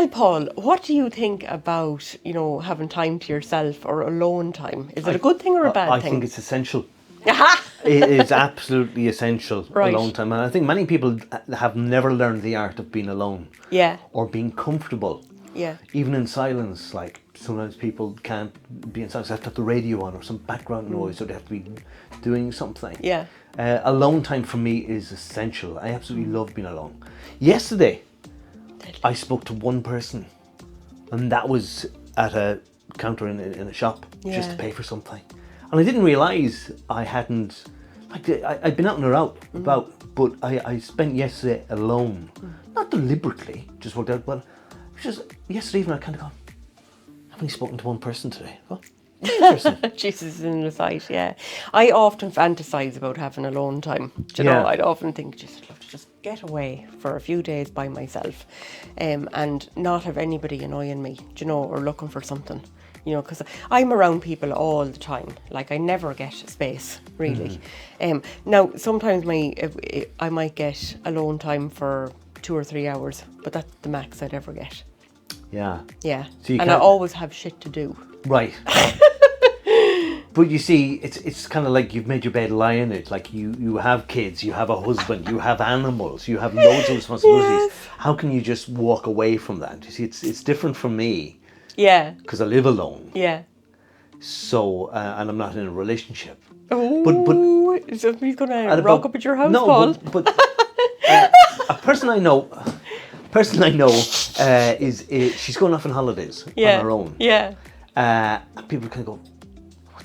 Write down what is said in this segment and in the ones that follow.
Well, Paul, what do you think about, having time to yourself or alone time? Is it a good thing or a bad I thing? think it's essential. It is absolutely essential, Right. alone time. And I think many people have never learned the art of being alone. Yeah. Or being comfortable. Yeah. Even in silence, like sometimes people can't be in silence. They have to have the radio on or some background noise, or they have to be doing something. Yeah. Alone time for me is essential. I absolutely love being alone. Yesterday, I spoke to one person, and that was at a counter in a shop, just to pay for something. And I didn't realise I hadn't, I'd been out and about, but I spent yesterday alone. Not deliberately, just worked out, but just yesterday evening I kind of gone, I've only spoken to one person today. Well, interesting. Jesus in the sight, yeah. I often fantasize about having alone time. Do you know, I'd often think, I'd love to just get away for a few days by myself, and not have anybody annoying me, do you know, or looking for something. Because I'm around people all the time. Like, I never get space, really. Now, sometimes I might get alone time for 2 or 3 hours, but that's the max I'd ever get. Yeah. Yeah. So and I always have shit to do. Right. But you see, it's kind of like you've made your bed, lie in it. Like you have kids, you have a husband, you have animals, you have loads of responsibilities. Yes. How can you just walk away from that? You see, it's different for me. Yeah. Because I live alone. Yeah. So, and I'm not in a relationship. Oh, so he's going to rock up at your house, no, Paul? but a person I know is she's going off on holidays on her own. Yeah. People kind of go,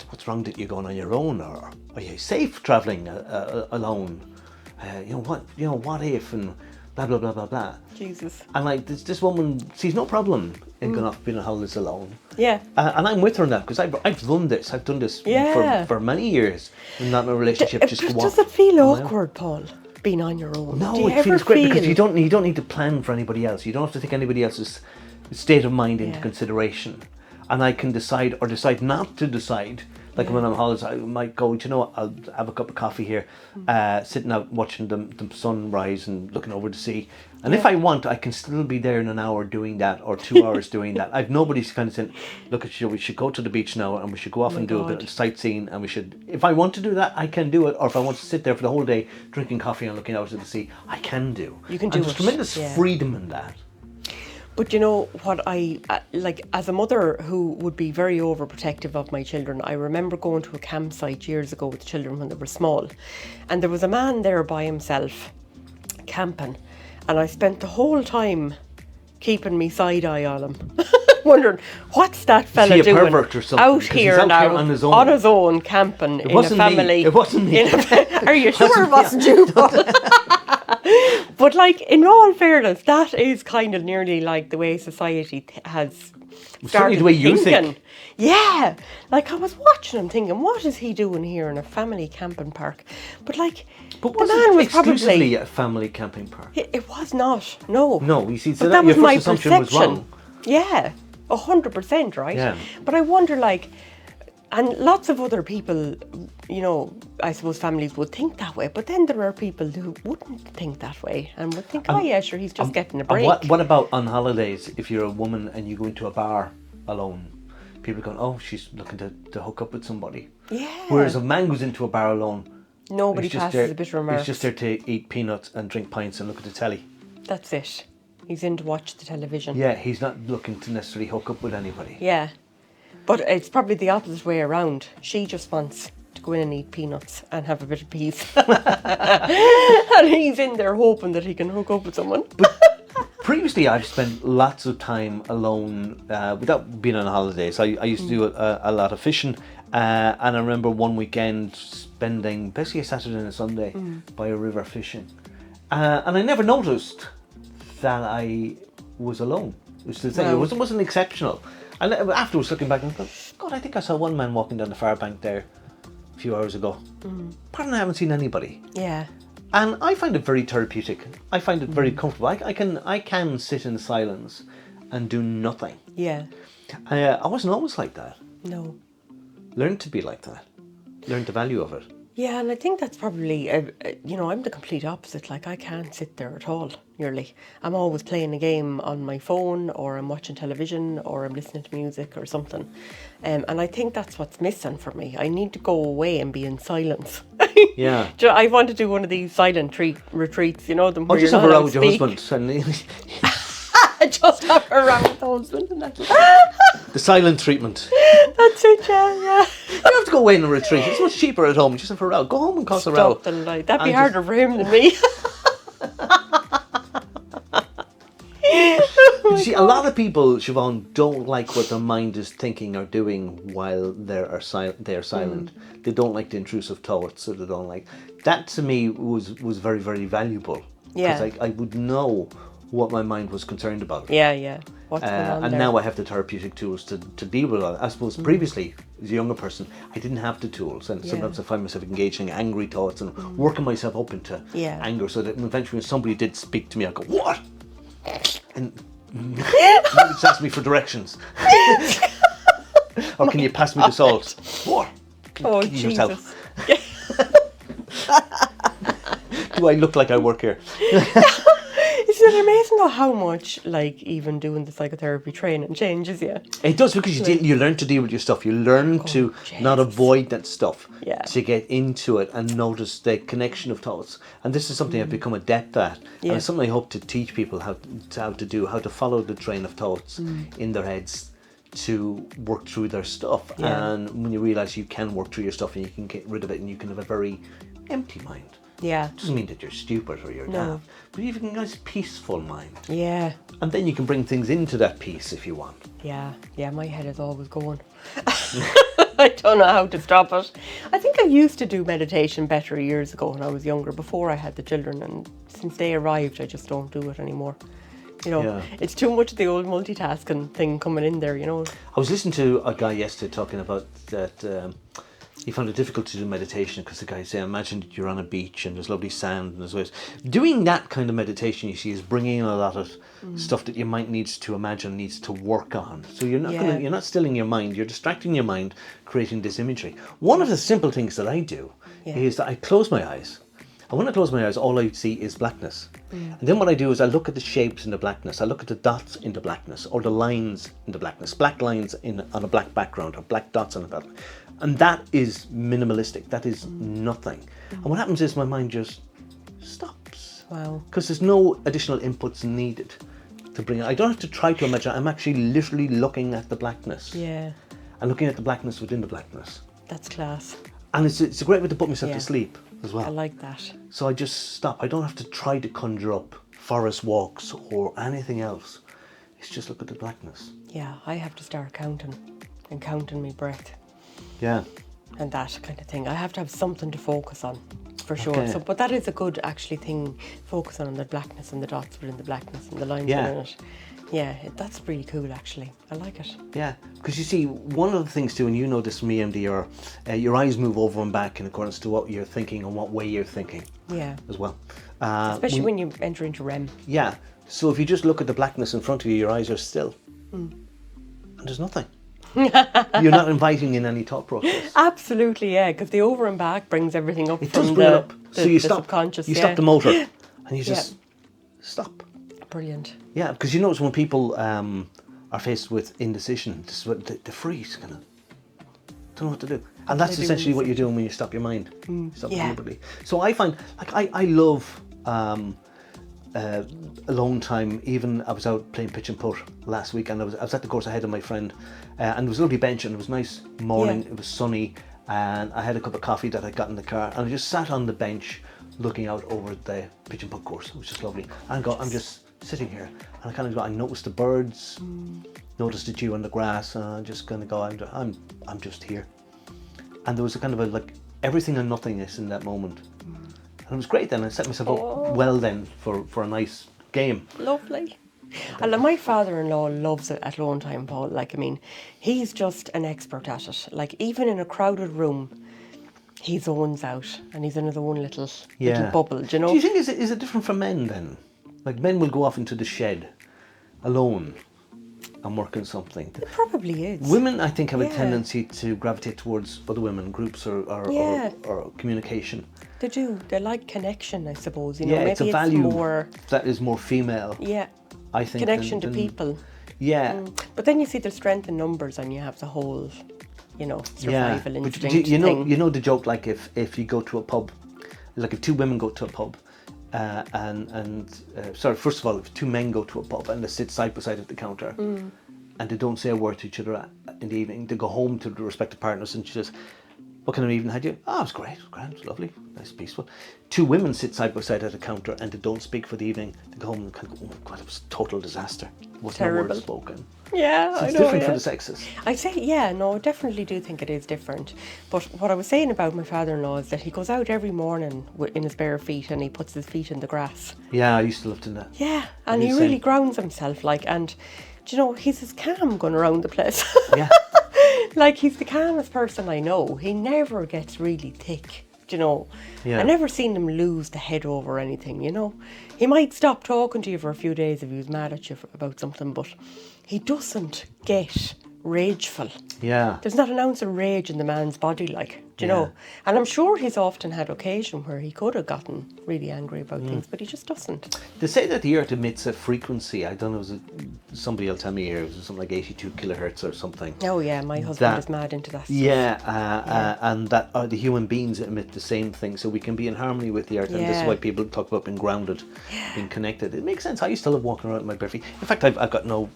what's wrong that you're going on your own, or are you safe travelling alone? What if, and blah blah blah blah blah. Jesus. And like this woman sees no problem in going off being on holidays alone. Yeah. And I'm with her now, because I've done this. I've done this for many years. I'm not in a relationship. Does it feel awkward, Paul, being on your own? No, it feels great, because you don't need to plan for anybody else. You don't have to take anybody else's state of mind into consideration. And I can decide or decide not to decide. Like when I'm on holidays, I might go, I'll have a cup of coffee here, sitting out watching the sunrise and looking over the sea. And if I want, I can still be there in an hour doing that, or 2 hours doing that. I've nobody's kind of saying, look, we should go to the beach now, and we should go off and do a bit of sightseeing, and we should, if I want to do that, I can do it. Or if I want to sit there for the whole day drinking coffee and looking out at the sea, I can do. You can do and there's tremendous freedom in that. But you know what, I like, as a mother who would be very overprotective of my children, I remember going to a campsite years ago with children when they were small, and there was a man there by himself camping, and I spent the whole time keeping me side eye on him, wondering what's that fella doing pervert or something? out here now on his own camping in a family. It wasn't me. Are you sure it wasn't you? But like, in all fairness, that is kind of nearly like the way society has started the way you thinking. think. Yeah, like I was watching him thinking, what is he doing here in a family camping park? But like, But the was man it was exclusively probably a family camping park? It was not. No. No, you see, so But that was your my first assumption perception. was wrong. Yeah, 100%, right? Yeah. But I wonder, like, and lots of other people, you know, I suppose families would think that way, but then there are people who wouldn't think that way and would think, oh yeah, sure, he's just getting a break. What about on holidays, if you're a woman and you go into a bar alone? People are going, oh, she's looking to hook up with somebody. Yeah. Whereas a man goes into a bar alone, nobody he's just passes there, a bit of remarks. he's just there to eat peanuts and drink pints and look at the telly. That's it. He's in to watch the television. Yeah, he's not looking to necessarily hook up with anybody. Yeah. But it's probably the opposite way around. She just wants to go in and eat peanuts and have a bit of peace. And he's in there hoping that he can hook up with someone. But previously, I've spent lots of time alone without being on holidays. I used to do a lot of fishing, and I remember one weekend spending basically a Saturday and a Sunday by a river fishing, and I never noticed that I was alone. It was the thing. It wasn't exceptional. And afterwards, looking back, I'm going, God, I think I saw one man walking down the far bank there a few hours ago. Pardon, I haven't seen anybody. Yeah. And I find it very therapeutic. I find it very comfortable. I can sit in silence and do nothing. Yeah. I wasn't always like that. No. Learn to be like that. Learn the value of it. Yeah, and I think that's probably, I'm the complete opposite. Like, I can't sit there at all, nearly. I'm always playing a game on my phone, or I'm watching television, or I'm listening to music or something. And I think that's what's missing for me. I need to go away and be in silence. Yeah. I want to do one of these silent retreats, them where Or just you're have not a row allowed with to your speak. husband. Just have a row with the husband. And that's The silent treatment. That's it, yeah. You don't have to go away on a retreat. It's much cheaper at home. Just have a row. Go home and cause a row. Stop the lie. That'd be And harder for him than me. You see, a lot of people, Siobhan, don't like what their mind is thinking or doing while they're silent. They don't like the intrusive thoughts, or they don't like... That, to me, was very, very valuable. Yeah. Because I would know what my mind was concerned about. Yeah. What's going on And there? now I have the therapeutic tools to deal with it. I suppose previously, as a younger person, I didn't have the tools, and sometimes I find myself engaging in angry thoughts and working myself up into anger, so that eventually when somebody did speak to me, I'd go, "What?" And just ask me for directions. Or can you pass me the salt? What? Oh, Keep Jesus. yourself. Do I look like I work here? Isn't it amazing though how much, like, even doing the psychotherapy training changes you? It does, because you learn to deal with your stuff. You learn to not avoid that stuff. Yeah. To get into it and notice the connection of thoughts. And this is something I've become adept at. And it's something I hope to teach people how to follow the train of thoughts in their heads to work through their stuff. Yeah. And when you realise you can work through your stuff and you can get rid of it and you can have a very empty mind. Yeah. It doesn't mean that you're stupid or you're daft, but you can have a nice peaceful mind. Yeah. And then you can bring things into that peace if you want. Yeah, my head is always going. I don't know how to stop it. I think I used to do meditation better years ago when I was younger, before I had the children, and since they arrived, I just don't do it anymore. It's too much of the old multitasking thing coming in there, I was listening to a guy yesterday talking about that he found it difficult to do meditation because the guy said, imagine that you're on a beach and there's lovely sand and there's waves. Doing that kind of meditation, you see, is bringing in a lot of stuff that your mind needs to imagine, needs to work on. So you're not stilling your mind, you're distracting your mind, creating this imagery. One of the simple things that I do is that I close my eyes. And when I close my eyes, all I see is blackness. And then what I do is I look at the shapes in the blackness. I look at the dots in the blackness, or the lines in the blackness. Black lines on a black background, or black dots on a background. And that is minimalistic. That is nothing. And what happens is my mind just stops. Wow. Because there's no additional inputs needed to bring it. I don't have to try to imagine. I'm actually literally looking at the blackness. Yeah. And looking at the blackness within the blackness. That's class. And it's a great way to put myself to sleep as well. I like that. So I just stop. I don't have to try to conjure up forest walks or anything else. It's just look at the blackness. Yeah, I have to start counting my breath. Yeah. And that kind of thing. I have to have something to focus on, for sure. Okay. So, but that is a good actually thing, focusing on the blackness and the dots within the blackness and the lines within it. Yeah, that's really cool actually. I like it. Yeah, because you see, one of the things too, and you know this from me, MD, your eyes move over and back in accordance to what you're thinking and what way you're thinking. Yeah. As well. Especially when you enter into REM. Yeah. So if you just look at the blackness in front of you, your eyes are still. And there's nothing. You're not inviting in any thought process. Absolutely, yeah, because the over and back brings everything up from bring it up. the, so you the stop, subconscious. you stop the motor and you just stop. Brilliant. Yeah, because you notice when people are faced with indecision, this is what they freeze, kind of don't know what to do. And that's essentially what you're doing when you stop your mind. You stop deliberately. So I find, like, I love alone time. Even I was out playing pitch and putt last week, and I was at the course ahead of my friend, and there was a lovely bench, and it was a nice morning. It was sunny, and I had a cup of coffee that I got in the car, and I just sat on the bench looking out over the pitch and putt course. It was just lovely. And I'm just sitting here, and I kind of go, I noticed the birds, noticed the dew on the grass, and I just kind of go, I'm just here. And there was a kind of a, like, everything and nothingness in that moment. And it was great then. I set myself up well then for a nice game. Lovely. And my father-in-law loves it at alone time, Paul. Like, I mean, he's just an expert at it. Like, even in a crowded room, he zones out and he's in his own little bubble, do you know? Do you think is it different for men then? Like, men will go off into the shed alone and work on something. It probably is. Women, I think, have a Yeah. tendency to gravitate towards other women, groups Yeah. or communication. They do. They like connection, I suppose. You know, Yeah, maybe it's a value more. that is more female, Yeah. I think. Connection to than- people. Yeah. But then you see the strength in numbers, and you have the whole, you know, Yeah, survival but instinct you know, thing. you know the joke. Like if you go to a pub, like if two women go to a pub, sorry, first of all, if two men go to a pub and they sit side by side at the counter, and they don't say a word to each other in the evening, they go home to the respective partners, and she says, "What kind of evening had you?" "Oh, it was great, it was lovely, nice, peaceful." Two women sit side by side at a counter and they don't speak for the evening. They go home and kind of go, "Oh my God, it was a total disaster. There wasn't a Terrible. word spoken." Yeah, So I it's know. different Yeah. for the sexes. I say, yeah, no, I definitely do think it is different. But what I was saying about my father-in-law is that he goes out every morning in his bare feet and he puts his feet in the grass. Yeah, I used to love doing that. Yeah, and He's he the really same. grounds himself, like, and do you know, he's as calm going around the place. Yeah. Like, he's the calmest person I know. He never gets really thick, do you know. Yeah. I never seen him lose the head over anything, you know. He might stop talking to you for a few days if he was mad at you about something, but he doesn't get rageful. Yeah. There's not an ounce of rage in the man's body, like, do you Yeah. know? And I'm sure he's often had occasion where he could have gotten really angry about things, but he just doesn't. They say that the Earth emits a frequency. I don't know, somebody will tell me here, it was something like 82 kilohertz or something. Oh yeah, my husband That- is mad into that stuff. Yeah, and that the human beings emit the same thing, so we can be in harmony with the Earth. And this is Yeah. why people talk about being grounded, being connected. It makes sense. I used to love walking around in my bare feet. In fact, I've got no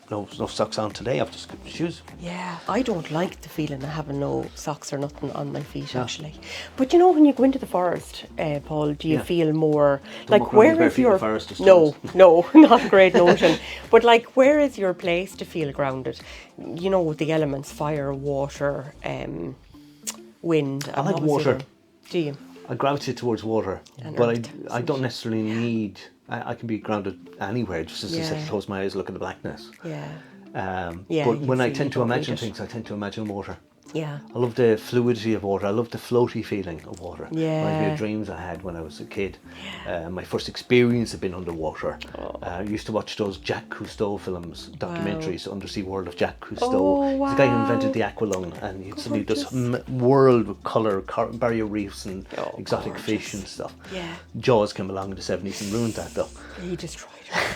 socks on today. I've just got shoes. Yeah, I don't like the feeling of having no socks or nothing on my feet, actually. But you know, when you go into the forest, Paul, do you Yeah. feel more Don't like walk around with where bare is feet in your the forest, just no, don't. no, not a great notion. But like, where is your place to feel grounded? You know, with the elements: fire, water, wind. I like obviously water. the- Do you? I gravitate towards water, And but earth, I don't necessarily need. I can be grounded anywhere, just as I said, Yeah. close my eyes, look at the blackness. Yeah, Yeah, But you when I feel you tend to don't need imagine it. things, I tend to imagine water. yeah. I love the fluidity of water. I love the floaty feeling of water. Reminds me Yeah. of dreams I had when I was a kid. My first experience had been underwater. I used to watch those Jacques Cousteau films, documentaries, Undersea World of Jacques Cousteau. Oh, He's the guy who wow. invented the aqualung, and he'd suddenly this Gorgeous. world with colour, barrier reefs and Oh, exotic gorgeous. fish and stuff. Yeah. Jaws came along in the 70s and ruined that though. He destroyed her.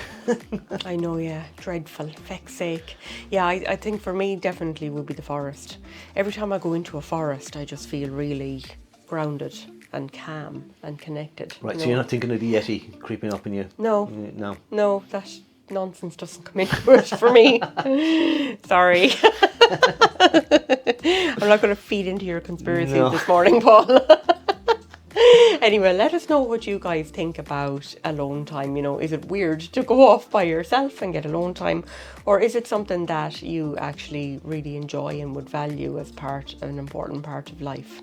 I know, yeah. Dreadful. Feck's sake. Yeah, I think for me, definitely would be the forest. Every time I go into a forest, I just feel really grounded and calm and connected. Right, you so know? you're not thinking of the Yeti creeping up on you? No. No. No, that nonsense doesn't come into it for me. Sorry. I'm not going to feed into your conspiracy No. this morning, Paul. Anyway, let us know what you guys think about alone time. You know, is it weird to go off by yourself and get alone time? Or is it something that you actually really enjoy and would value as an important part of life?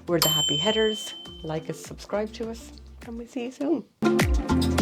We're the Happy Headers. Like us, subscribe to us, and we'll see you soon.